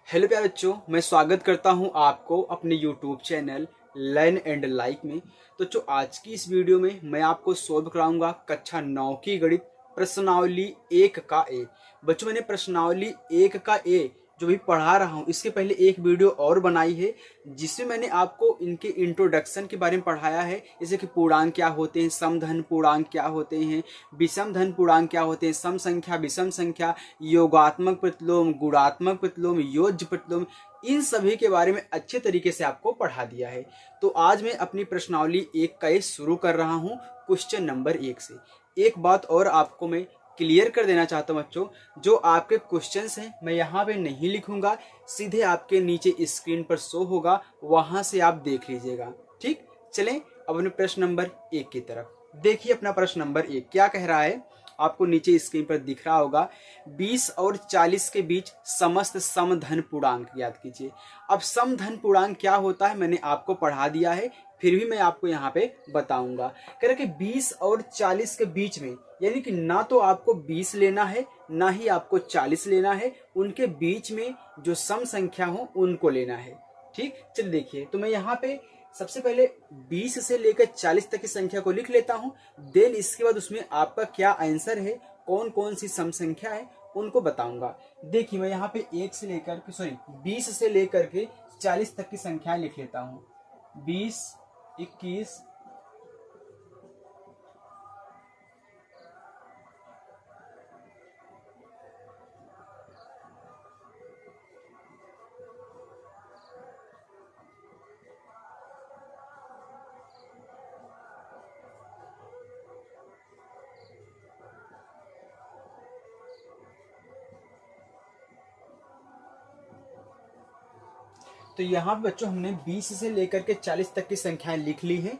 Hello प्यारे बच्चों, मैं स्वागत करता हूं आपको अपने YouTube channel learn and like में। तो जो आज की इस वीडियो में मैं आपको सॉल्व कराऊंगा कक्षा 9 की गणित प्रश्नावली 1 का ए। बच्चों, मैंने प्रश्नावली 1 का ए जो भी पढ़ा रहा हूं, इसके पहले एक वीडियो और बनाई है जिसमें मैंने आपको इनके इंट्रोडक्शन के बारे में पढ़ाया है, जैसे कि पूर्णांक क्या होते हैं, समधन पूर्णांक क्या होते हैं, विषम धन पूर्णांक क्या होते हैं, सम संख्या, विषम संख्या, योगात्मक प्रतिलोम, गुणात्मक प्रतिलोम, योज्य प्रतिलोम, इन सभी के बारे में अच्छे तरीके से आपको पढ़ा दिया है। तो आज मैं अपनी प्रश्नावली 1 का शुरू कर रहा हूं क्वेश्चन नंबर 1 से। एक बात और आपको मैं क्लियर कर देना चाहता हूं बच्चों, जो आपके क्वेश्चंस हैं मैं यहाँ पे नहीं लिखूंगा, सीधे आपके नीचे स्क्रीन पर शो होगा, वहां से आप देख लीजिएगा। ठीक, चलें अब अपने प्रश्न नंबर 1 की तरफ। देखिए अपना प्रश्न नंबर 1 क्या कह रहा है, आपको नीचे स्क्रीन पर दिख रहा होगा। 20 और 40 के बीच समस्त समधन पूर्णांक याद कीजिए। अब समधन पूर्णांक क्या होता है मैंने आपको पढ़ा दिया है, फिर भी मैं आपको यहाँ पे बताऊंगा। कह रहा कि 20 और 40 के बीच में, यानी कि ना तो आपको 20 लेना है ना ही आपको 40 लेना है, उनके बीच में जो सम संख्या हो उनको लेना है। ठीक, चलिए देखिए, तो मैं यहाँ पे सबसे पहले 20 से लेकर 40 तक की संख्या को लिख लेता हूं, देन इसके बाद उसमें आपका क्या आंसर है, कौन कौन सी सम संख्या है उनको बताऊंगा। देखिए मैं यहाँ पे 20 से लेकर के 40 तक की संख्याएं लिख लेता हूं। 20, 21, तो यहाँ पे बच्चों हमने 20 से लेकर के 40 तक की संख्याएं लिख ली हैं।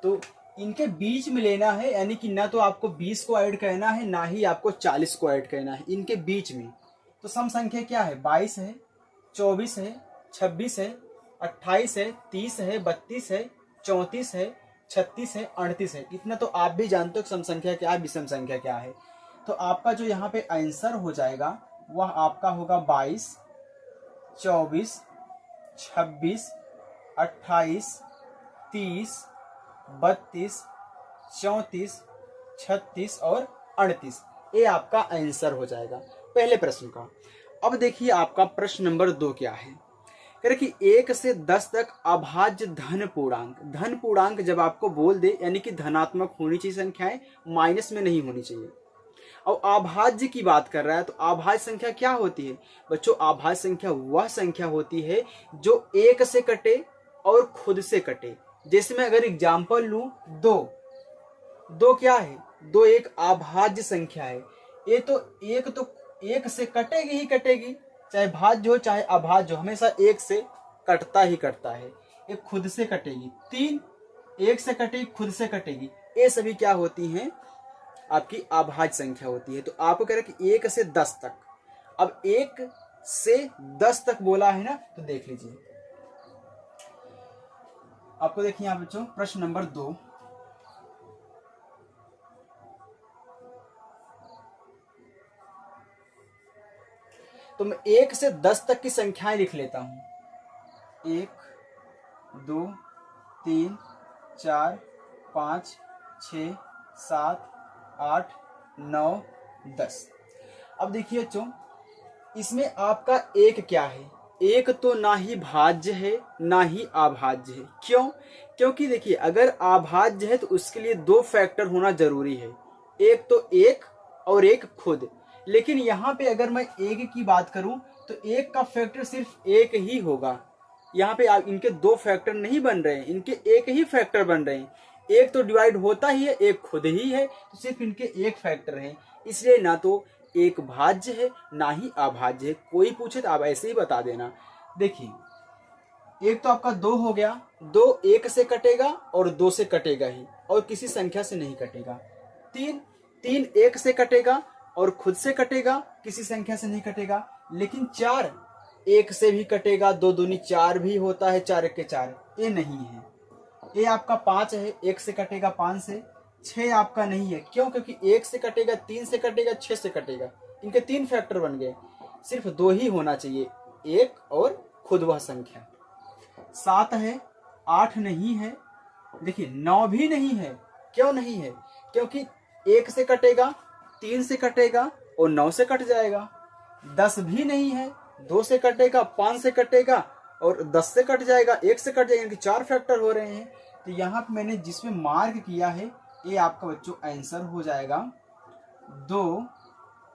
तो इनके बीच में लेना है, यानी कि ना तो आपको 20 को ऐड करना है ना ही आपको 40 को ऐड करना है, इनके बीच में। तो सम संख्या क्या है, 22 है, 24 है, 26 है, 28 है, 30 है, 32 है, 34 है, 36 है, 38 है। इतना तो आप भी जानते हो सम संख्या क्या है, विषम संख्या क्या है। तो आपका जो यहाँ पे आंसर हो जाएगा वह आपका होगा 22, 24, 26, 28, 30, 32, 34, 36 और 38। ये आपका आंसर हो जाएगा पहले प्रश्न का। अब देखिए आपका प्रश्न नंबर 2 क्या है। कह रहे कि 1 से 10 तक अभाज्य धन पूर्णांक। धन पूर्णांक जब आपको बोल दे यानी कि धनात्मक होनी चाहिए संख्याएं, माइनस में नहीं होनी चाहिए। और अभाज्य की बात कर रहा है, तो अभाज्य संख्या क्या होती है बच्चों? अभाज्य संख्या वह संख्या होती है जो 1 से कटे और खुद से कटे। जैसे मैं अगर एग्जांपल लूं, 2 क्या है, 2 एक अभाज्य संख्या है। ये तो एक से कटेगी ही कटेगी, चाहे भाज्य हो चाहे अभाज्य हो, हमेशा 1 से कटता ही कटता है। एक खुद से कटेगी, 3 1 से कटेगी, खुद से कटेगी, ये सभी क्या होती हैं, आपकी अभाज्य संख्या होती है। तो आपको कह रहा है कि 1 से 10 तक। अब 1 से 10 तक बोला है ना, तो देख लीजिए आपको। देखिए यहां बच्चों प्रश्न नंबर 2, तो मैं 1 से 10 तक की संख्याएं लिख लेता हूं। 1, 2, 3, 4, 5, 6, 7, 8, 9, 10। अब देखिए बच्चों, इसमें आपका एक क्या है, एक तो ना ही भाज्य है ना ही अभाज्य है। क्यों? क्योंकि देखिए अगर अभाज्य है तो उसके लिए 2 फैक्टर होना जरूरी है, एक तो एक और एक खुद। लेकिन यहाँ पे अगर मैं एक की बात करूं तो एक का फैक्टर सिर्फ एक ही होगा। यहाँ पे इनके 2 फैक्टर नहीं बन रहे हैं, इनके एक ही फैक्टर बन रहे हैं। एक तो डिवाइड होता ही है, एक खुद ही है, तो सिर्फ इनके एक फैक्टर है। इसलिए ना तो एक भाज्य है ना ही अभाज्य है। कोई पूछे तो आप ऐसे ही बता देना। देखिए एक तो आपका 2 हो गया, 2 1 से कटेगा और 2 से कटेगा ही, और किसी संख्या से नहीं कटेगा। 3 1 से कटेगा और खुद से कटेगा, किसी संख्या से नहीं कटेगा। लेकिन 4 1 से भी कटेगा, 2 दूनी 4 भी होता है, 4 1 के 4, ये नहीं है। ये आपका 5 है, 1 से कटेगा 5 से। 6 आपका नहीं है, क्यों? क्योंकि 1 से कटेगा, 3 से कटेगा, 6 से कटेगा, इनके 3 फैक्टर बन गए। सिर्फ 2 ही होना चाहिए, एक और खुद वह संख्या। 7 है, 8 नहीं है, देखिए 9 भी नहीं है। क्यों नहीं है? क्योंकि 1 से कटेगा, 3 से कटेगा और 9 से कट जाएगा। 10 भी नहीं है, 2 से कटेगा, 5 से कटेगा और 10 से कट जाएगा, 1 से कट जाएगा, यानी कि 4 फैक्टर हो रहे हैं। तो यहाँ पे मैंने जिसमें मार्क किया है ये आपका बच्चों आंसर हो जाएगा 2,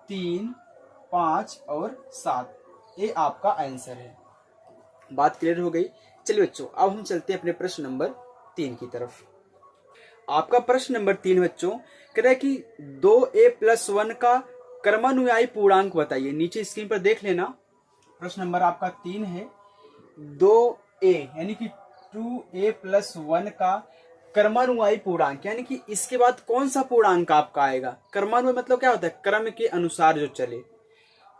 3, 5 और 7। ये आपका आंसर है। बात क्लियर हो गई। चलिए बच्चों, अब हम चलते हैं अपने प्रश्न नंबर 3 की तरफ। आपका प्रश्न नंबर 3 बच्चों कह रहा है कि 2a+1 का क्रमानुयायी पूर्णांक बताइए। नीचे स्क्रीन पर देख लेना। प्रश्न नंबर आपका 3 है। 2a यानी कि 2a+1 का क्रमानुयायी पूर्णांक, यानी कि इसके बाद कौन सा पूर्णांक आपका आएगा। क्रमानुयायी मतलब क्या होता है? क्रम के अनुसार जो चले।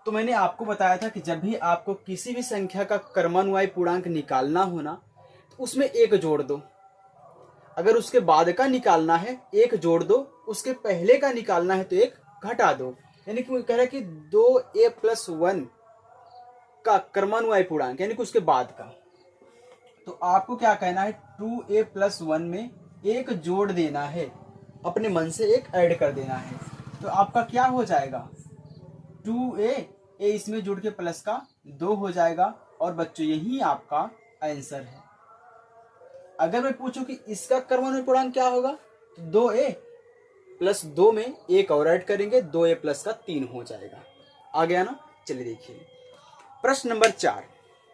तो मैंने आपको बताया था कि जब भी आपको किसी भी संख्या का क्रमानुयायी पूर्णांक निकालना हो ना, तो उसमें एक जोड़ दो। अगर उसके बाद का निकालना है एक जोड़ दो, उसके पहले का निकालना है तो एक घटा दो। यानी कि कह रहा है कि 2a+1 का क्रमानुयायी पूर्णांक यानी कि उसके बाद का। तो आपको क्या कहना है? 2a+1 में एक जोड़ देना है, अपने मन से एक ऐड कर देना है। तो आपका क्या हो जाएगा? 2a इसमें जुड़ के प्लस का 2 हो जाएगा। और बच्चों यही आपका आंसर है। अगर मैं पूछूं कि इसका क्रमानुयायी पूर्णांक क्या होगा, तो 2a+2 में एक और ऐड करेंगे, 2a+3 हो जाएगा। आ गया ना? चलिए देखिए प्रश्न नंबर 4।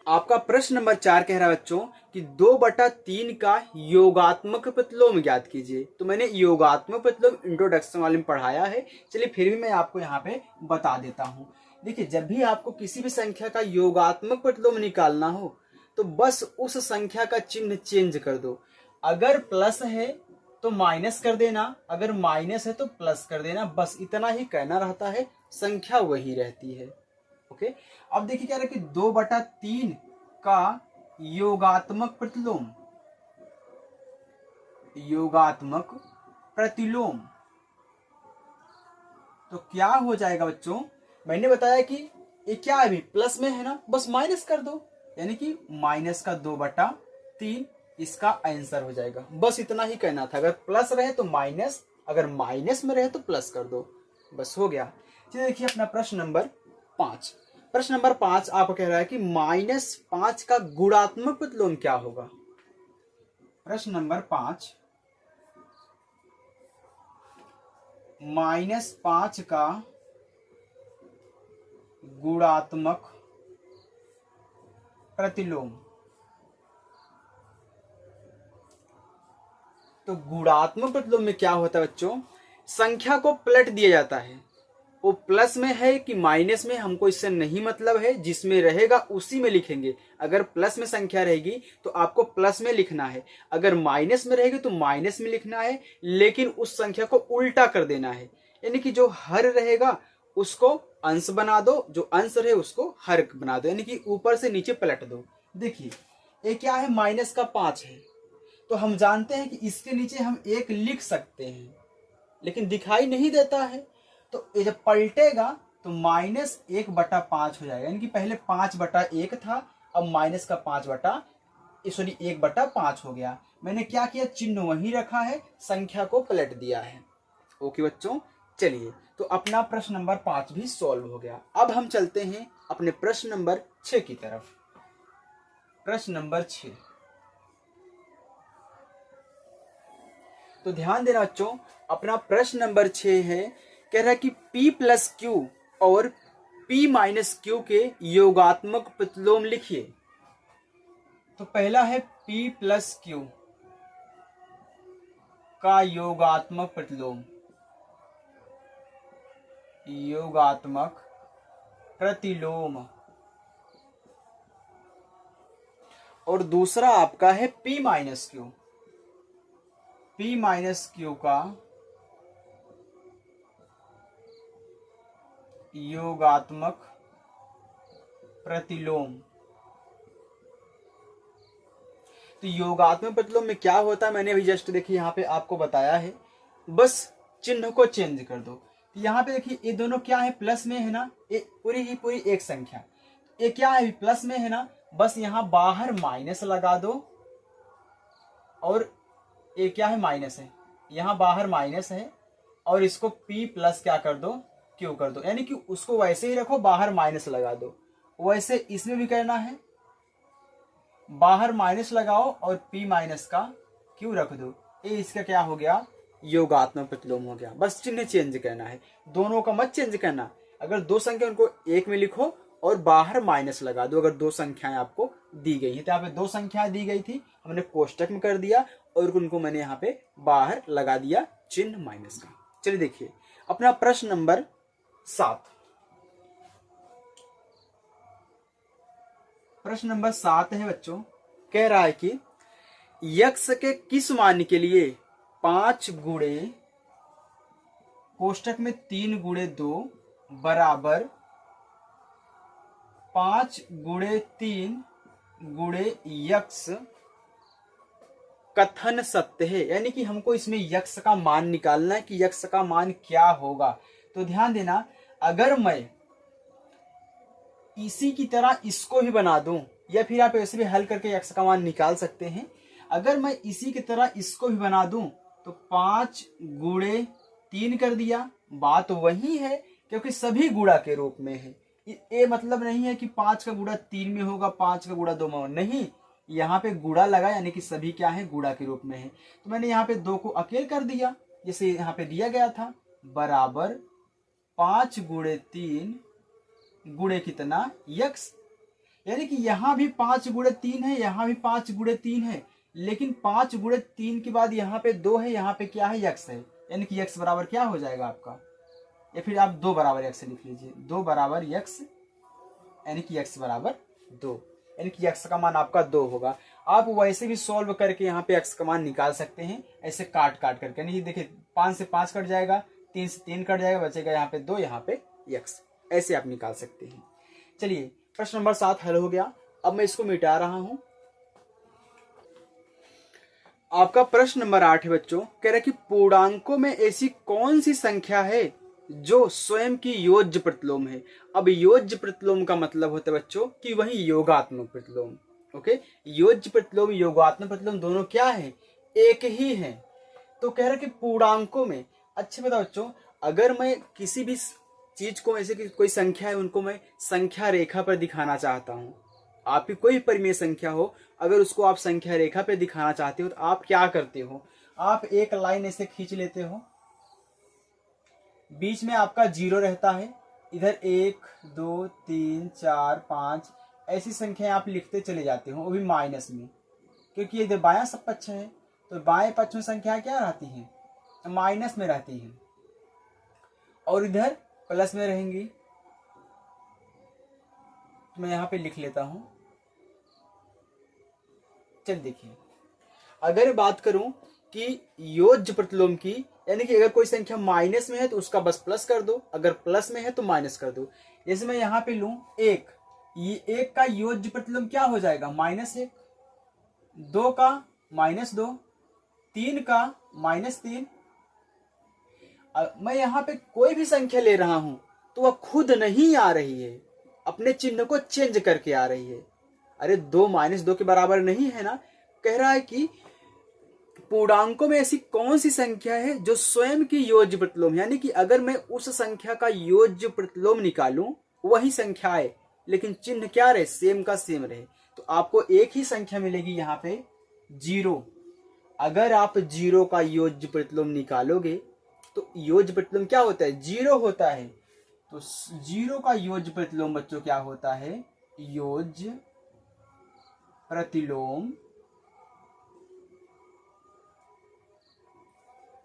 आपका प्रश्न नंबर 4 कह रहा है बच्चों कि 2/3 का योगात्मक प्रतिलोम ज्ञात कीजिए। तो मैंने योगात्मक प्रतिलोम इंट्रोडक्शन वाले में पढ़ाया है। चलिए फिर भी मैं आपको यहाँ पे बता देता हूँ। देखिए, जब भी आपको किसी भी संख्या का योगात्मक प्रतिलोम निकालना हो तो बस उस संख्या का चिन्ह चेंज कर दो। अगर प्लस है तो माइनस कर देना, अगर माइनस है तो प्लस कर देना, बस इतना ही कहना रहता है, संख्या वही रहती है। ओके, अब देखिए क्या रहा है कि 2/3 का योगात्मक प्रतिलोम, योगात्मक प्रतिलोम तो क्या हो जाएगा बच्चों? मैंने बताया कि ये क्या है, अभी प्लस में है ना, बस माइनस कर दो, यानी कि माइनस का 2/3 इसका आंसर हो जाएगा। बस इतना ही कहना था। अगर प्लस रहे तो माइनस, अगर माइनस में रहे तो प्लस कर दो, बस हो गया। चलिए देखिए अपना प्रश्न नंबर 5। प्रश्न नंबर 5 आपको कह रहा है कि -5 का गुणात्मक प्रतिलोम क्या होगा। प्रश्न नंबर 5, -5 का गुणात्मक प्रतिलोम। तो गुणात्मक प्रतिलोम में क्या होता है बच्चों? संख्या को पलट दिया जाता है। वो प्लस में है कि माइनस में हमको इससे नहीं मतलब है, जिसमें रहेगा उसी में लिखेंगे। अगर प्लस में संख्या रहेगी तो आपको प्लस में लिखना है, अगर माइनस में रहेगी तो माइनस में लिखना है, लेकिन उस संख्या को उल्टा कर देना है। यानी कि जो हर रहेगा उसको अंश बना दो, जो अंश रहे उसको हर बना दो, यानी कि ऊपर से नीचे पलट दो। देखिए ये क्या है, -5 है, तो हम जानते हैं कि इसके नीचे हम 1 लिख सकते हैं, लेकिन दिखाई नहीं देता है। तो ये जब पलटेगा तो -1/5 हो जाएगा, यानी कि पहले 5/1 था, अब माइनस का 1/5 हो गया। मैंने क्या किया, चिन्ह वहीं रखा है, संख्या को पलट दिया है। ओके बच्चों, चलिए तो अपना प्रश्न नंबर 5 भी सॉल्व हो गया। अब हम चलते हैं अपने प्रश्न नंबर 6 की तरफ। प्रश्न नंबर 6, तो ध्यान देना बच्चों, अपना प्रश्न नंबर 6 है, कह रहा है कि P+Q और P-Q के योगात्मक प्रतिलोम लिखिए। तो पहला है P+Q का योगात्मक प्रतिलोम, योगात्मक प्रतिलोम, और दूसरा आपका है P-Q, P-Q का योगात्मक प्रतिलोम। तो योगात्मक प्रतिलोम में क्या होता है, मैंने अभी जस्ट देखिए यहाँ पे आपको बताया है, बस चिन्ह को चेंज कर दो। तो यहाँ पे देखिए ये दोनों क्या है, प्लस में है ना, पूरी ही पूरी एक संख्या, ये क्या है, प्लस में है ना, बस यहाँ बाहर माइनस लगा दो, और ये क्या है, माइनस है, यहाँ बाहर माइनस है, और इसको p प्लस क्या कर दो, q कर दो, यानी कि उसको वैसे ही रखो, बाहर माइनस लगा दो। वैसे इसमें भी करना है, बाहर माइनस लगाओ और p माइनस का q रख दो। ये इसका क्या हो गया, योगात्मक प्रतिलोम हो गया। बस चिन्ह चेंज करना है, दोनों का मत चेंज करना। अगर दो संख्या उनको एक में लिखो और बाहर माइनस लगा दो। अगर दो संख्याएं आपको दी गई है, तो यहाँ पे दो संख्याएं दी गई थी, हमने कोष्टक में कर दिया और उनको मैंने यहाँ पे बाहर लगा दिया चिन्ह माइनस का। चलिए देखिए अपना प्रश्न नंबर 7। प्रश्न नंबर 7 है बच्चों, कह रहा है कि यक्स के किस मान के लिए 5 गुणे कोष्टक में 3 गुणे 2 बराबर 5 गुणे 3 गुणे यक्स कथन सत्य है। यानी कि हमको इसमें यक्स का मान निकालना है कि यक्स का मान क्या होगा। तो ध्यान देना, अगर मैं इसी की तरह इसको भी बना दूं, या फिर आप ऐसे भी हल करके यक्स का मान निकाल सकते हैं। अगर मैं इसी की तरह इसको भी बना दूं तो 5 गुणे 3 कर दिया, बात वही है क्योंकि सभी गुणा के रूप में है। ये मतलब नहीं है कि 5 का गुणा 3 में होगा, 5 का गुणा 2 में होगा, नहीं, यहाँ पे गुणा लगा यानी कि सभी क्या है, गुणा के रूप में है। तो मैंने यहाँ पे 2 को अकेले कर दिया जैसे यहाँ पे दिया गया था, बराबर 5 गुणे 3 गुणे कितना, यक्स। यानी कि यहाँ भी 5 गुणे 3 है, यहाँ भी 5 गुणे 3 है, लेकिन 5 गुणे 3 के बाद यहाँ पे 2 है, यहाँ पे क्या है, यक्स है। यानी कि यक्स बराबर क्या हो जाएगा आपका, या फिर आप 2 बराबर यक्स लिख लीजिए, 2 बराबर यक्स, यानी कि यक्स बराबर 2, यानी कि यक्स का मान आपका 2 होगा। आप वैसे भी सॉल्व करके यहाँ पे यक्स का मान निकाल सकते हैं, ऐसे काट काट करके। यानी कि देखिए 5 से 5 कट जाएगा, 3 से 3 कट जाएगा, बचेगा यहाँ पे 2, यहाँ पे यक्स, ऐसे आप निकाल सकते हैं। चलिए प्रश्न नंबर 7 हल हो गया। अब मैं इसको मिटा रहा हूं। आपका प्रश्न नंबर 8 है बच्चों, कह रहा है कि पूर्णांकों में ऐसी कौन सी संख्या है जो स्वयं की योज्य प्रतिलोम है। अब योज्य प्रतिलोम का मतलब होता है बच्चों कि वही योगात्मक प्रतिलोम। ओके, योज्य प्रतिलोम योगात्मक प्रतिलोम दोनों क्या है, एक ही है। तो कह रहा है कि पूर्णांकों में, अच्छे बताओ बच्चों, अगर मैं किसी भी चीज को, ऐसे कि कोई संख्या है, उनको मैं संख्या रेखा पर दिखाना चाहता हूं, आपकी कोई परिमेय संख्या हो, अगर उसको आप संख्या रेखा पर दिखाना चाहते हो तो आप क्या करते हो, आप एक लाइन ऐसे खींच लेते हो, बीच में आपका 0 रहता है, इधर 1 2 3 4 5 ऐसी संख्या आप लिखते चले जाते हो, वो भी माइनस में, क्योंकि इधर बायां सब पक्ष है, तो बाएं पक्ष में संख्या क्या रहती है, माइनस में रहती है, और इधर प्लस में रहेंगी। तो मैं यहां पे लिख लेता हूं। चल देखिए, अगर बात करूं कि योज्य प्रतिलोम की, यानी कि अगर कोई संख्या माइनस में है तो उसका बस प्लस कर दो, अगर प्लस में है तो माइनस कर दो। जैसे मैं यहां पे लूं 1, ये 1 का योज्य प्रतिलोम क्या हो जाएगा, -1, 2 का -2, 3 का -3। मैं यहां पे कोई भी संख्या ले रहा हूं तो वह खुद नहीं आ रही है, अपने चिन्ह को चेंज करके आ रही है। अरे 2 -2 के बराबर नहीं है ना। कह रहा है कि पूर्णांकों में ऐसी कौन सी संख्या है जो स्वयं की योज्य प्रतिलोम, यानी कि अगर मैं उस संख्या का योज्य प्रतिलोम निकालूं, वही संख्या है लेकिन चिन्ह क्या रहे, सेम का सेम रहे, तो आपको एक ही संख्या मिलेगी यहाँ पे 0। अगर आप 0 का योज्य प्रतिलोम निकालोगे तो योज्य प्रतिलोम क्या होता है, 0 होता है। तो 0 का योज्य प्रतिलोम बच्चों क्या होता है, योज्य प्रतिलोम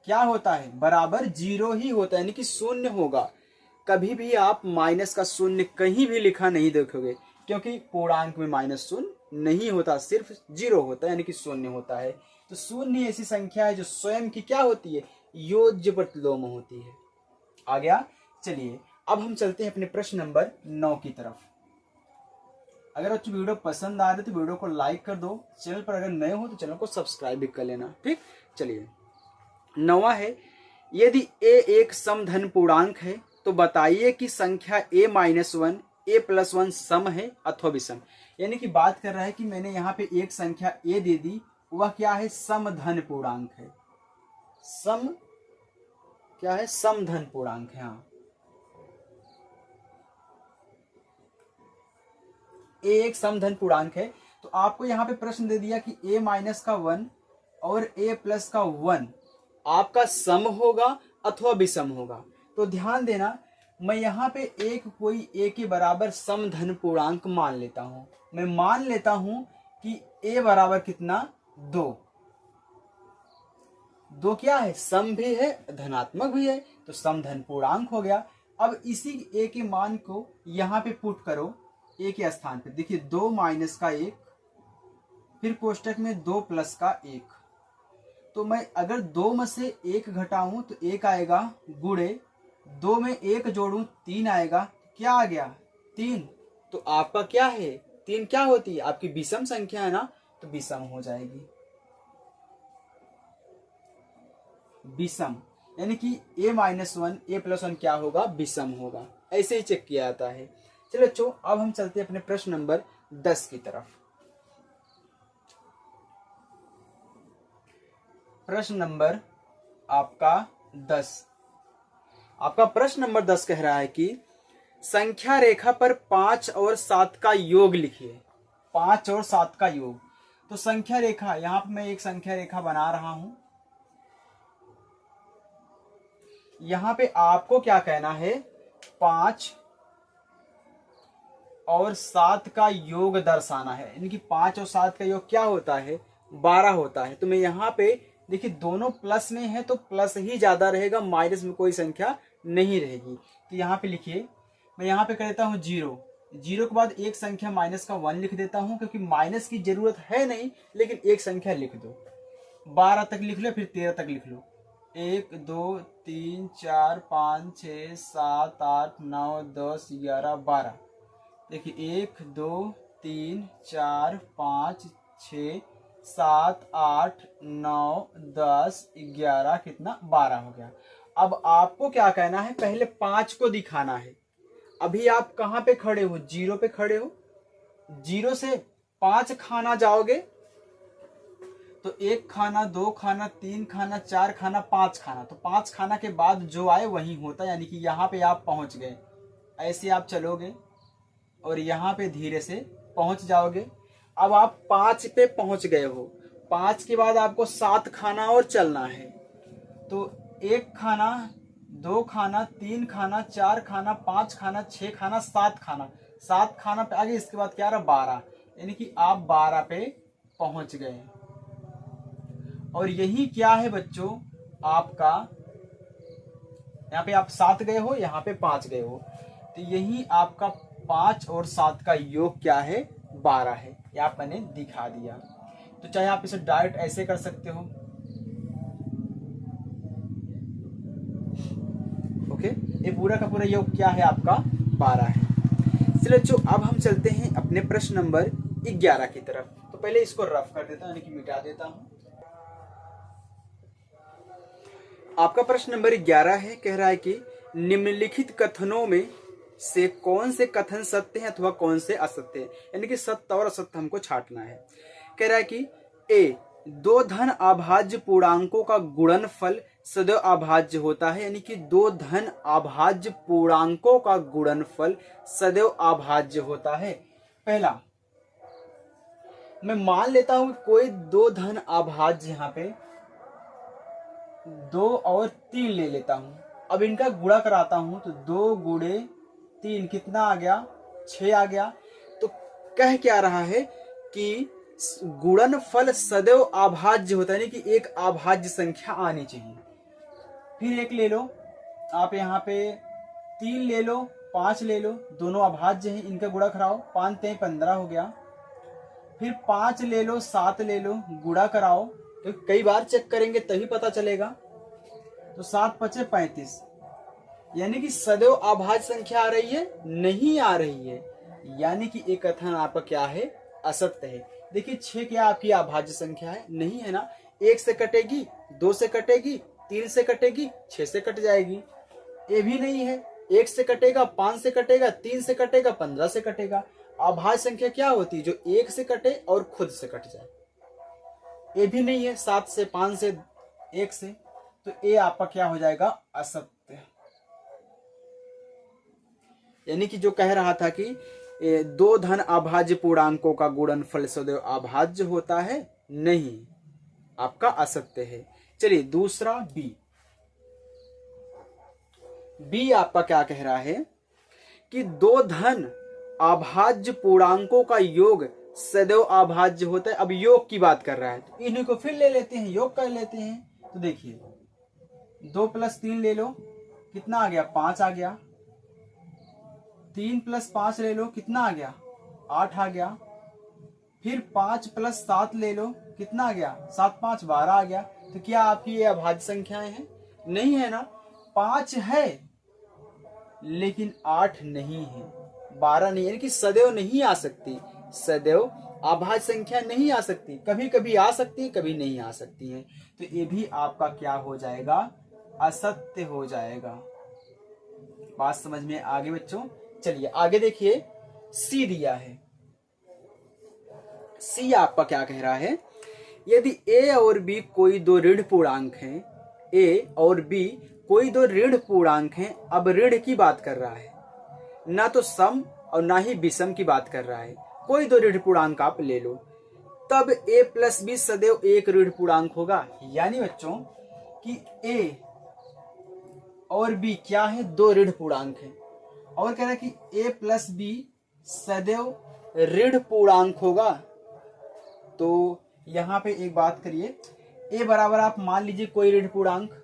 क्या होता है, बराबर 0 ही होता है, यानी कि शून्य होगा। कभी भी आप माइनस का शून्य कहीं भी लिखा नहीं देखोगे, क्योंकि पूर्णांक में -0 नहीं होता, सिर्फ 0 होता है, यानी कि शून्य होता है। तो शून्य ऐसी संख्या है जो स्वयं की क्या होती है, योज्य प्रतिलोम होती है। आ गया। चलिए अब हम चलते हैं अपने प्रश्न नंबर 9 की तरफ। अगर आपको वीडियो पसंद आ रही है तो वीडियो को लाइक कर दो, चैनल पर अगर नए हो तो चैनल को सब्सक्राइब भी कर लेना, ठीक। चलिए 9वां है, यदि a एक समधन पूर्णांक है तो बताइए कि संख्या a-1 a+1 सम है अथवा विषम। यानी कि बात कर रहा है कि मैंने यहाँ पे एक संख्या a दे दी, वह क्या है, समधन पूर्णांक है। सम क्या है, समधन पूर्णांक है। हाँ, a एक समधन पूर्णांक है। तो आपको यहाँ पे प्रश्न दे दिया कि a- का 1 और a+ का 1 आपका सम होगा अथवा विषम होगा। तो ध्यान देना, मैं यहाँ पे एक कोई a के बराबर समधन पूर्णांक मान लेता हूं। मैं मान लेता हूं कि a बराबर कितना, 2। 2 क्या है, सम भी है धनात्मक भी है, तो समधन पूर्णांक हो गया। अब इसी a के मान को यहाँ पे पुट करो a के स्थान पे। देखिए 2 - का 1, फिर कोष्टक में 2 + का 1। तो मैं अगर 2 में से 1 घटाऊं तो 1 आएगा, गुणे 2 में 1 जोड़ूं 3 आएगा। क्या आ गया, 3। तो आपका क्या है, 3 क्या होती है, आपकी विषम संख्या है ना, तो विषम हो जाएगी, विषम। यानी कि a-1 a+1 क्या होगा, विषम होगा। ऐसे ही चेक किया जाता है। चलो बच्चों, अब हम चलते हैं अपने प्रश्न नंबर 10 की तरफ। प्रश्न नंबर आपका 10, आपका प्रश्न नंबर 10 कह रहा है कि संख्या रेखा पर 5 और 7 का योग लिखिए। 5 और 7 का योग। तो संख्या रेखा, यहां पर मैं एक संख्या रेखा बना रहा हूं। यहां पे आपको क्या कहना है, 5 और 7 का योग दर्शाना है। यानी कि 5 और 7 का योग क्या होता है, 12 होता है। तो मैं यहाँ पे देखिए दोनों प्लस में है तो प्लस ही ज्यादा रहेगा, माइनस में कोई संख्या नहीं रहेगी। तो यहाँ पे लिखिए, मैं यहाँ पे कर देता हूँ 0। 0 के बाद एक संख्या माइनस का 1 लिख देता हूँ, क्योंकि माइनस की जरूरत है नहीं, लेकिन एक संख्या लिख दो। 12 तक लिख लो, फिर 13 तक लिख लो। 1 2 3 4 5 6 7 8 9 10 11 12। देखिए 1 2 3 4 5 6 7 8 9 10 11, कितना, 12 हो गया। अब आपको क्या कहना है, पहले 5 को दिखाना है। अभी आप कहां पे खड़े हो, 0 पे खड़े हो। 0 से 5 खाना जाओगे तो 1 खाना, 2 खाना, 3 खाना, 4 खाना, 5 खाना। तो 5 खाना के बाद जो आए वही होता है, यानी कि यहाँ पे आप पहुंच गए। ऐसे आप चलोगे और यहाँ पे धीरे से पहुंच जाओगे। अब आप 5 पे पहुंच गए हो, 5 के बाद आपको 7 खाना और चलना है। तो 1 खाना, 2 खाना, 3 खाना, 4 खाना, 5 खाना, 6 खाना, 7 खाना। 7 खाना पे आगे, इसके बाद क्या रहा, 12। यानी कि आप 12 पे पहुंच गए। और यही क्या है बच्चों, आपका यहाँ पे आप 7 गए हो, यहाँ पे 5 गए हो, तो यही आपका 5 और 7 का योग क्या है, 12 है। यह मैंने दिखा दिया। तो चाहे आप इसे डायरेक्ट ऐसे कर सकते हो, ओके। ये पूरा का पूरा योग क्या है, आपका 12 है। चलिए बच्चों, अब हम चलते हैं अपने प्रश्न नंबर 11 की तरफ। तो पहले इसको रफ कर देता हूं, यानी कि मिटा देता हूं। आपका प्रश्न नंबर 11 है, कह रहा है कि निम्नलिखित कथनों में से कौन से कथन सत्य हैं अथवा कौन से असत्य हैं। यानी कि सत्य और असत्य हमको छांटना है। कह रहा है कि ए, 2 धन अभाज्य पूर्णांकों का गुणनफल सदैव अभाज्य होता है। यानी कि 2 धन अभाज्य पूर्णांकों का गुणनफल सदैव अभाज्य होता है। पहला, मैं मान लेता हूं कोई 2 धन अभाज्य, यहाँ पे 2 और 3 ले लेता हूं। अब इनका गुणा कराता हूं तो 2 गुणे 3 कितना आ गया, 6 आ गया। तो कह क्या रहा है कि गुणनफल सदैव अभाज्य होता है, यानी कि एक अभाज्य संख्या आनी चाहिए। फिर एक ले लो, आप यहाँ पे 3 ले लो, 5 ले लो, दोनों अभाज्य हैं, इनका गुणा कराओ। 5 3 15 हो गया। फिर 5 ले लो, 7 ले लो, गुणा कराओ। तो कई बार चेक करेंगे तभी पता चलेगा। तो 7 5 35, यानी कि सदैव अभाज्य संख्या आ रही है, नहीं आ रही है। यानी कि एक कथन आपका क्या है, असत्य है। देखिए 6 क्या आपकी अभाज्य संख्या है, नहीं है ना। 1 से कटेगी, 2 से कटेगी, 3 से कटेगी, 6 से कट जाएगी। ये भी नहीं है, 1 से कटेगा, 5 से कटेगा, 3 से कटेगा, 15 से कटेगा। अभाज्य संख्या क्या होती है? जो 1 से कटे और खुद से कट जाए। ये भी नहीं है, 7 से, 5 से, 1 से, तो ये आपका क्या हो जाएगा? असत्य। यानी कि जो कह रहा था कि दो धन अभाज्य पूर्णांकों का गुणनफल सदैव अभाज्य होता है, नहीं, आपका असत्य है। चलिए दूसरा बी। बी आपका क्या कह रहा है कि दो धन अभाज्य पूर्णांकों का योग सदैव अभाज्य होता है। अब योग की बात कर रहा है, तो इन्हीं को फिर ले लेते हैं, योग कर लेते हैं। तो देखिए 2 + 3 ले लो, कितना आ गया? 5 आ गया। 3 + 5 ले लो, कितना आ गया? 8 आ गया। फिर 5 + 7 ले लो, कितना आ गया? 7 × 5 = 12 आ गया। तो क्या आपकी ये अभाज्य संख्याएं हैं? नहीं है ना। 5 है लेकिन 8 नहीं है, 12 नहीं है, यानी कि सदैव नहीं आ सकती। सदैव अभाज्य संख्या नहीं आ सकती, कभी कभी आ सकती है, कभी नहीं आ सकती है। तो ये भी आपका क्या हो जाएगा? असत्य हो जाएगा। बात समझ में आ गई बच्चों? चलिए आगे देखिए, सी दिया है। सी आपका क्या कह रहा है? यदि ए और बी कोई दो ऋण पूर्णांक हैं, ए और बी कोई दो ऋण पूर्णांक हैं। अब ऋण की बात कर रहा है, ना तो सम और ना ही विषम की बात कर रहा है। कोई दो ऋण पूर्णांक आप ले लो, तब a + b सदैव एक ऋण पूर्णांक होगा। यानी बच्चों कि a और b क्या है? दो ऋण पूर्णांक है, और कह रहा है कि a + b सदैव ऋण पूर्णांक होगा। तो यहां पे एक बात करिए, a बराबर आप मान लीजिए कोई ऋण पूर्णांक,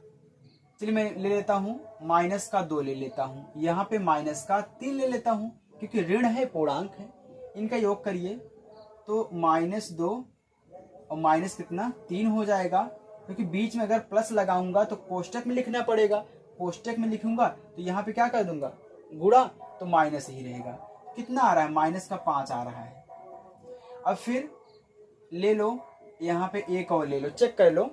चलिए मैं ले लेता हूं -2 ले लेता हूं, यहाँ पे -3 ले लेता हूं, क्योंकि ऋण है, पूर्णांक है। इनका योग करिए तो -2 और माइनस कितना? 3 हो जाएगा, क्योंकि बीच में अगर प्लस लगाऊंगा तो कोष्टक में लिखना पड़ेगा। कोष्टक में लिखूंगा तो यहाँ पे क्या कर दूंगा? गुणा, तो माइनस ही रहेगा। कितना आ रहा है? -5 आ रहा है। अब फिर ले लो, यहाँ पे एक और ले लो, चेक कर लो,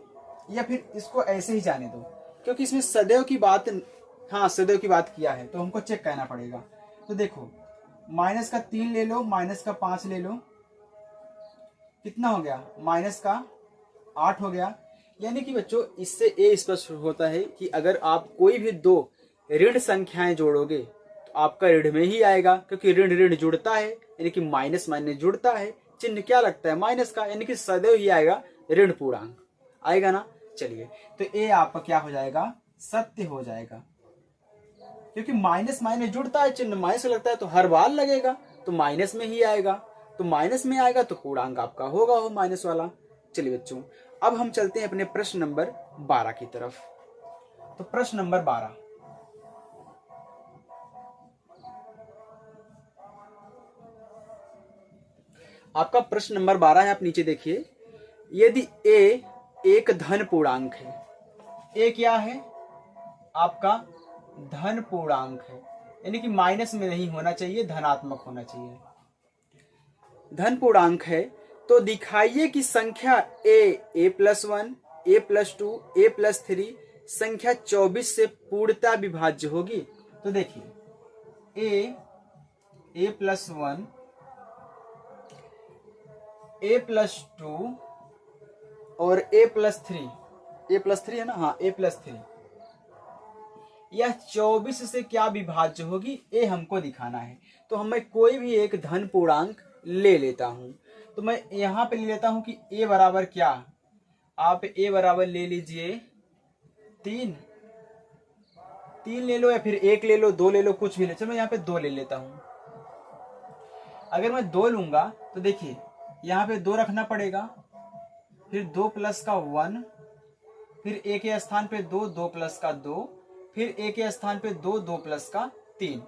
या फिर इसको ऐसे ही जाने दो, क्योंकि इसमें सदैव की बात, हाँ सदैव की बात किया है, तो हमको चेक करना पड़ेगा। तो देखो -3 ले लो, -5 ले लो, कितना हो गया? -8 हो गया। यानी कि बच्चों इससे ये स्पष्ट होता है कि अगर आप कोई भी दो ऋण संख्याएं जोड़ोगे तो आपका ऋण में ही आएगा, क्योंकि ऋण ऋण जुड़ता है, यानी कि माइनस माइनस जुड़ता है, चिन्ह क्या लगता है? माइनस का, यानी कि सदैव ही आएगा ऋण पूर्णांक, आएगा ना। चलिए तो ये आपका क्या हो जाएगा? सत्य हो जाएगा, क्योंकि माइनस माइनस जुड़ता है, चिन्ह माइनस लगता है, तो हर बार लगेगा, तो माइनस में ही आएगा। तो माइनस में आएगा तो पूर्णांक आपका होगा वो माइनस वाला। चलिए बच्चों अब हम चलते हैं अपने प्रश्न नंबर 12 की तरफ। तो प्रश्न नंबर 12, आपका प्रश्न नंबर 12 है, आप नीचे देखिए। यदि a एक धन पूर्णांक है, a क्या है? आपका धन पूर्णांक है, यानी कि माइनस में नहीं होना चाहिए, धनात्मक होना चाहिए। धन पूर्णांक है तो दिखाइए कि संख्या a + 1, a + 2, a + 3 संख्या 24 से पूर्णतः विभाज्य होगी। तो देखिए a + 1, a + 2 और a + 3, a + 3 है ना, हाँ a + 3, यह 24 से क्या विभाज्य होगी? ए हमको दिखाना है। तो मैं कोई भी एक धन पूर्णांक ले लेता हूं, तो मैं यहां पे ले लेता हूं कि ए बराबर क्या? आप ए बराबर ले लीजिए 3 ले लो, या फिर 1 ले लो, 2 ले लो, कुछ भी ले। चलो मैं यहाँ पे 2 ले लेता हूं। अगर मैं 2 लूंगा तो देखिए यहाँ पे 2 रखना पड़ेगा, फिर 2 + 1, फिर ए के स्थान पे 2, 2 + 2, फिर ए के स्थान पे 2, 2 + 3।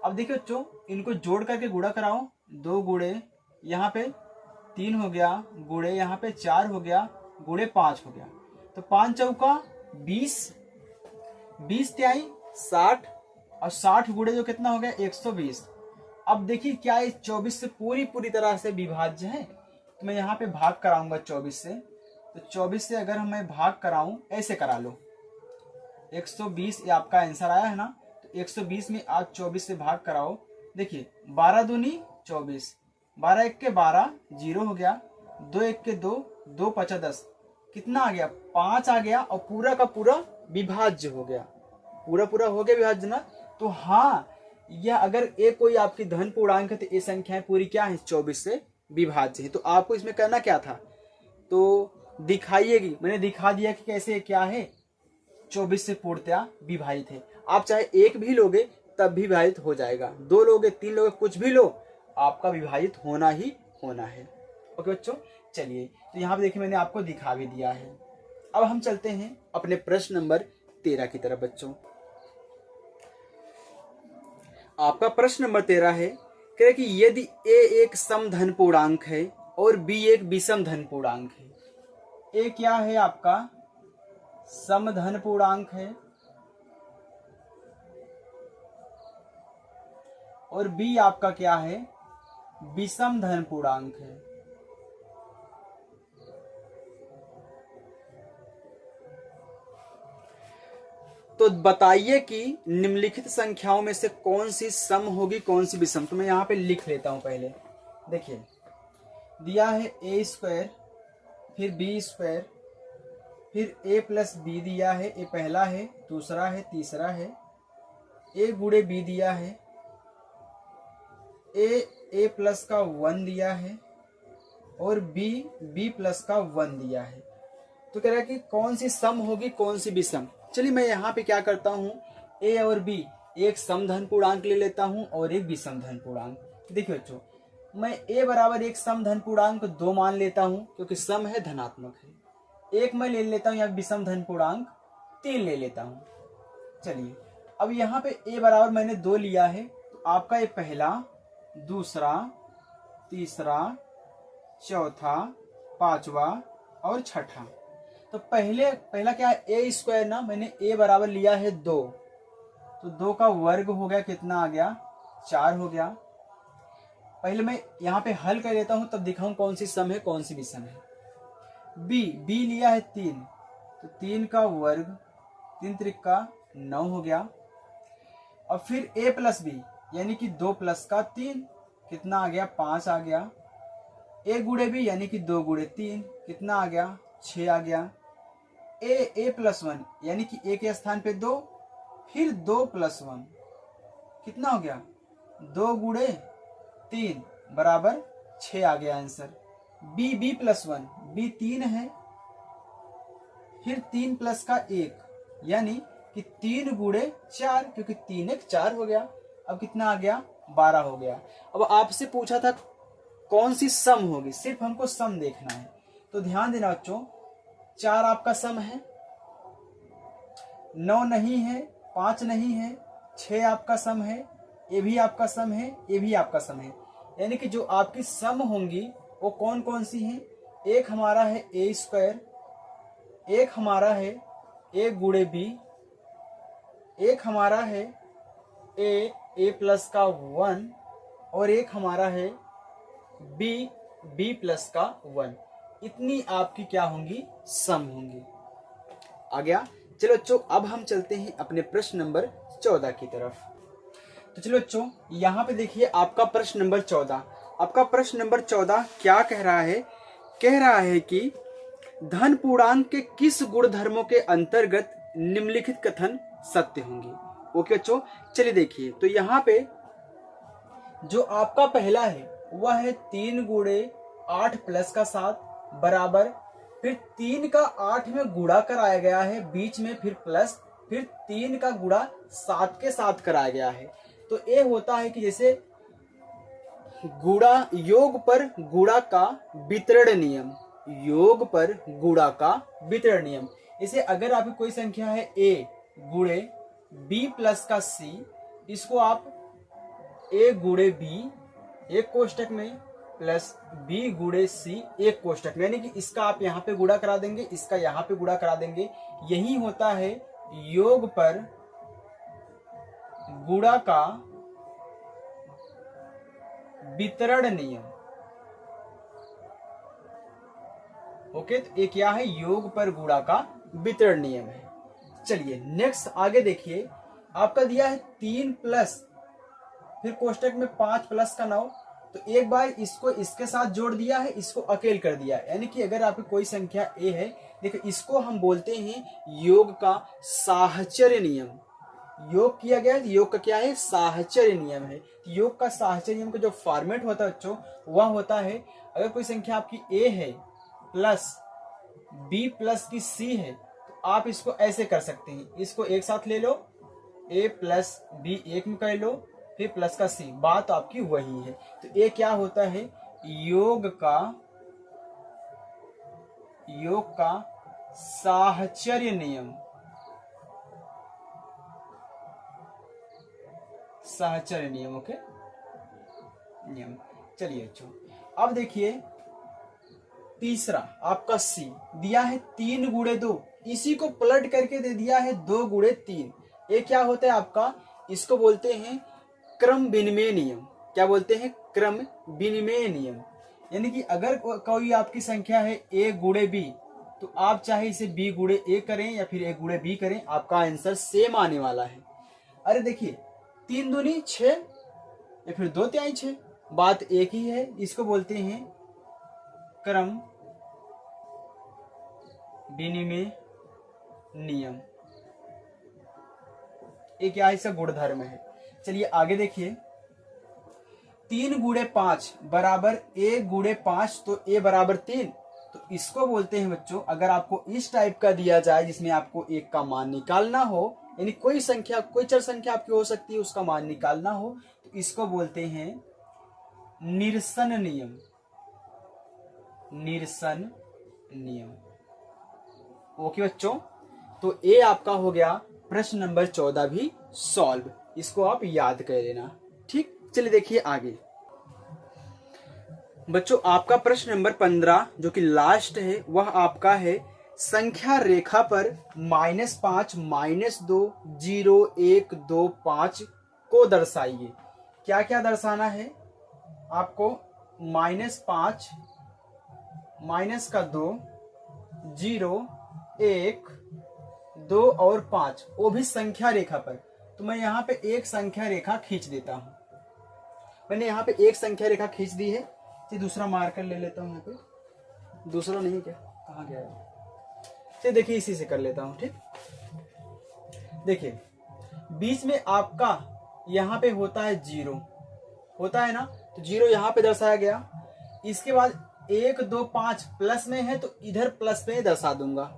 अब देखिए बच्चों इनको जोड़ करके गुणा कराओ, 2 गुणे यहाँ पे 3 हो गया, गुणे यहाँ पे 4 हो गया, गुणे 5 हो गया। तो 5 चौका 20, 20 त्याई 60, और 60 गुणे जो कितना हो गया? 120। अब देखिए क्या ये 24 से पूरी तरह से विभाज्य है? तो मैं यहाँ पे भाग कराऊंगा 24 से। तो 24 से अगर मैं भाग कराऊं, ऐसे करा लो, 120 ये आपका आंसर आया है ना। तो 120 में आप 24 से भाग कराओ, देखिए 12 दूनी 24, 12 एक के 12, 0 हो गया, 2 एक के 2, 2 पचा 10, कितना आ गया 5 आ गया, और पूरा का पूरा विभाज्य हो गया, पूरा पूरा हो गया विभाज्य ना। तो हाँ, यह अगर एक कोई आपकी धन पूर्णांक है तो ये संख्याएं पूरी क्या है 24 से विभाज्य है। तो आपको इसमें करना क्या था, तो दिखाइएगी, मैंने दिखा दिया कि कैसे क्या है 24 से पूर्णतया विभाजित है। आप चाहे एक भी लोगे तब भी विभाजित हो जाएगा, 2 लोगे 3 लोगे कुछ भी लो, आपका विभाजित होना ही होना है। ओके बच्चों, चलिए तो यहाँ पे देखिए मैंने आपको दिखा भी दिया है। अब हम चलते हैं अपने प्रश्न नंबर 13 की तरफ। बच्चों आपका प्रश्न नंबर 13 है, कह रहे कि यदि a एक समधन पूर्णांक है और b एक विषम धन पूर्णांक है। a क्या है आपका समधन पूर्णांक है और b आपका क्या है विषम धन पूर्णांक है। तो बताइए कि निम्नलिखित संख्याओं में से कौन सी सम होगी कौन सी विषम। तो मैं यहाँ पे लिख लेता हूं पहले। देखिए दिया है a स्क्वायर, फिर b स्क्वायर, फिर a प्लस बी दिया है, ये पहला है, दूसरा है, तीसरा है। a गुणे b दिया है, a प्लस का 1 दिया है और b प्लस का 1 दिया है। तो कह रहा है कि कौन सी सम होगी कौन सी विषम। चलिए मैं यहाँ पे क्या करता हूँ, a और b एक समधन पूर्णांक ले लेता हूँ और एक विषम धन पूर्णांक। देखिए बच्चों, मैं a बराबर एक समधन पूर्णांक 2 मान लेता हूँ क्योंकि सम है धनात्मक है। एक मैं ले लेता हूँ या विषम धन पूर्णांक 3 ले लेता हूँ। चलिए अब यहाँ पे a बराबर मैंने 2 लिया है, तो आपका ये पहला, दूसरा, तीसरा, चौथा, पांचवा और छठा। तो पहला क्या है a स्क्वायर ना, मैंने a बराबर लिया है 2, तो 2 का वर्ग हो गया, कितना आ गया 4 हो गया। पहले मैं यहाँ पे हल कर लेता हूँ तब दिखाऊं कौन सी सम है कौन सी विषम है। b लिया है 3, तो 3 का वर्ग 3 त्रिका 9 हो गया। और फिर a प्लस बी यानी कि 2 प्लस का 3, कितना आ गया 5 आ गया। a गुणे b यानी कि 2 गुणे 3, कितना आ गया 6 आ गया। a प्लस 1 यानी कि a के स्थान पे 2, फिर 2 प्लस 1, कितना हो गया 2 गुणे 3 बराबर 6 आ गया आंसर। b प्लस 1, b 3 है, फिर 3 प्लस का 1 यानी कि 3 गुणे 4, क्योंकि 3 एक 4 हो गया। अब कितना आ गया 12 हो गया। अब आपसे पूछा था कौन सी सम होगी, सिर्फ हमको सम देखना है। तो ध्यान देना बच्चों, 4 आपका सम है, 9 नहीं है, 5 नहीं है, 6 आपका सम है, ये भी आपका सम है, ये भी आपका सम है। यानी कि जो आपकी सम होंगी वो कौन कौन सी हैं। एक हमारा है a स्क्वायर, एक हमारा है a गुणे b, एक हमारा है a प्लस का 1 और एक हमारा है b प्लस का 1। इतनी आपकी क्या होंगी सम होंगी। आ गया। चलो बच्चों अब हम चलते हैं अपने प्रश्न नंबर 14 की तरफ। तो चलो बच्चों यहाँ पे देखिए आपका प्रश्न नंबर 14। आपका प्रश्न नंबर 14 क्या कह रहा है, कह रहा है कि धन पूर्णांक के किस गुणधर्मों के अंतर्गत निम्नलिखित कथन सत्य होंगे। ओके बच्चों, चलिए देखिए तो यहाँ पे जो आपका पहला है वह है 3 गुणे 8 प्लस का 7 बराबर, फिर 3 का 8 में गुणा कराया गया है बीच में, फिर प्लस, फिर 3 का गुणा 7 के साथ कराया गया है। तो ये होता है कि जैसे गुणा योग पर गुणा का वितरण नियम, योग पर गुणा का वितरण नियम। इसे अगर आपकी कोई संख्या है a गुणे b प्लस का c, इसको आप a गुणे b एक कोष्टक में प्लस b गुणे c एक कोष्टक में, यानी कि इसका आप यहाँ पे गुणा करा देंगे, इसका यहाँ पे गुणा करा देंगे। यही होता है योग पर गुणा का वितरण नियम। ओके, तो ये क्या है योग पर गुणा का वितरण नियम है। चलिए नेक्स्ट आगे देखिए आपका दिया है 3 प्लस फिर कोष्टक में 5 प्लस का 9, तो एक बार इसको इसके साथ जोड़ दिया है, इसको अकेले कर दिया है। यानी कि अगर आपकी कोई संख्या a है, देखो इसको हम बोलते हैं योग का साहचर्य नियम। योग किया गया है, योग का क्या है, साहचर्य नियम है। योग का साहचर्य नियम का जो फॉर्मेट होता है बच्चों, वह होता है अगर कोई संख्या आपकी a है प्लस b प्लस की c है, तो आप इसको ऐसे कर सकते हैं, इसको एक साथ ले लो, a प्लस b एक में कर लो, फिर प्लस का c, बात तो आपकी वही है। तो ये क्या होता है, योग का साहचर्य नियम, साहचर्य नियम। ओके, नियम। चलिए बच्चों, अब देखिए तीसरा आपका c दिया है 3 गुणे 2, इसी को पलट करके दे दिया है 2 गुणे 3। ये क्या होता है आपका, इसको बोलते हैं क्रम विनिमय नियम। क्या बोलते हैं, क्रम विनिमय नियम। यानी कि अगर कोई आपकी संख्या है a गुणे b, तो आप चाहे इसे b गुणे a करें या फिर a गुणे b करें, आपका आंसर सेम आने वाला है। अरे देखिए 3 दूनी 6 या फिर 2 तिहाई 6, बात एक ही है। इसको बोलते हैं क्रम विनिमय नियम। एक क्या इसका गुणधर्म है। चलिए आगे देखिए, 3 गुणे 5 बराबर a गुणे 5, तो a बराबर 3, तो इसको बोलते हैं बच्चों, अगर आपको इस टाइप का दिया जाए जिसमें आपको एक का मान निकालना हो, यानी कोई संख्या, कोई चर संख्या आपकी हो सकती है, उसका मान निकालना हो, तो इसको बोलते हैं निरसन नियम। निरसन नियम। ओके बच्चों, तो ये आपका हो गया प्रश्न नंबर 14 भी सॉल्व। इसको आप याद कर लेना। ठीक, चलिए देखिए आगे बच्चों, आपका प्रश्न नंबर 15 जो कि लास्ट है, वह आपका है संख्या रेखा पर -5, -2, 0, 1, 2, 5 को दर्शाइए। क्या क्या दर्शाना है आपको, -5, -2, 0, 1, 2 और 5, वो भी संख्या रेखा पर। तो मैं यहाँ पे एक संख्या रेखा खींच देता हूं। मैंने यहाँ पे एक संख्या रेखा खींच दी है। दूसरा मार्कर ले लेता हूँ यहाँ पे, दूसरा नहीं क्या, कहाँ गया है, तो देखिए इसी से कर लेता हूँ। ठीक, देखिए बीच में आपका यहाँ पे होता है 0, होता है ना, तो 0 यहाँ पे दर्शाया गया। इसके बाद 1, 2, 5 प्लस में है, तो इधर प्लस में दर्शा दूंगा,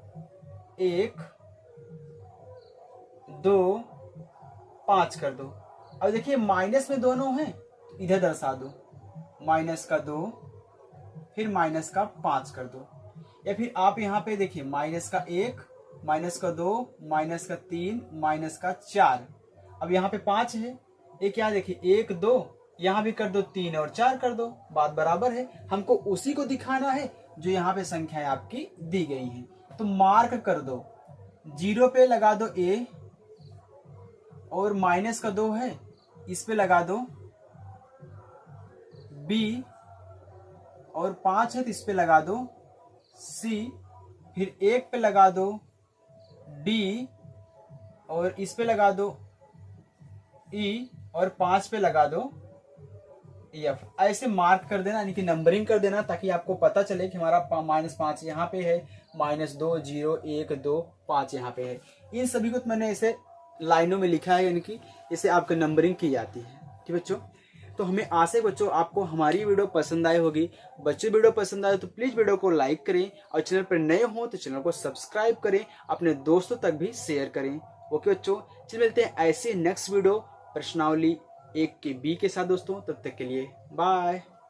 1, 2, 5 कर दो। अब देखिए माइनस में दोनों हैं, तो इधर दर्शा दो, -2 फिर -5 कर दो। या फिर आप यहाँ पे देखिए -1, -2, -3, -4। अब यहाँ पे 5 है, ये क्या देखिए 1, 2, यहाँ भी कर दो, 3 और 4 कर दो, बात बराबर है। हमको उसी को दिखाना है जो यहाँ पे संख्याएं आपकी दी गई हैं। तो मार्क कर दो, 0 पे लगा दो a, और -2 है, इस पे लगा दो b, और 5 है तो इस पे लगा दो c, फिर 1 पे लगा दो d, और इस पे लगा दो e, और 5 पे लगा दो f। ऐसे मार्क कर देना, यानी कि नंबरिंग कर देना, ताकि आपको पता चले कि हमारा -5 यहाँ पे है, -2, 0, 1, 2, 5 यहाँ पे है। इन सभी को तो मैंने ऐसे लाइनों में लिखा है, यानी कि इसे आपकी नंबरिंग की जाती है। ठीक बच्चों, तो हमें आशा है बच्चों आपको हमारी वीडियो पसंद आई होगी। बच्चों वीडियो पसंद आए तो प्लीज़ वीडियो को लाइक करें, और चैनल पर नए हो तो चैनल को सब्सक्राइब करें, अपने दोस्तों तक भी शेयर करें। ओके बच्चों, चलिए मिलते हैं ऐसे नेक्स्ट वीडियो प्रश्नावली 1 के B के साथ दोस्तों। तब तक के लिए बाय।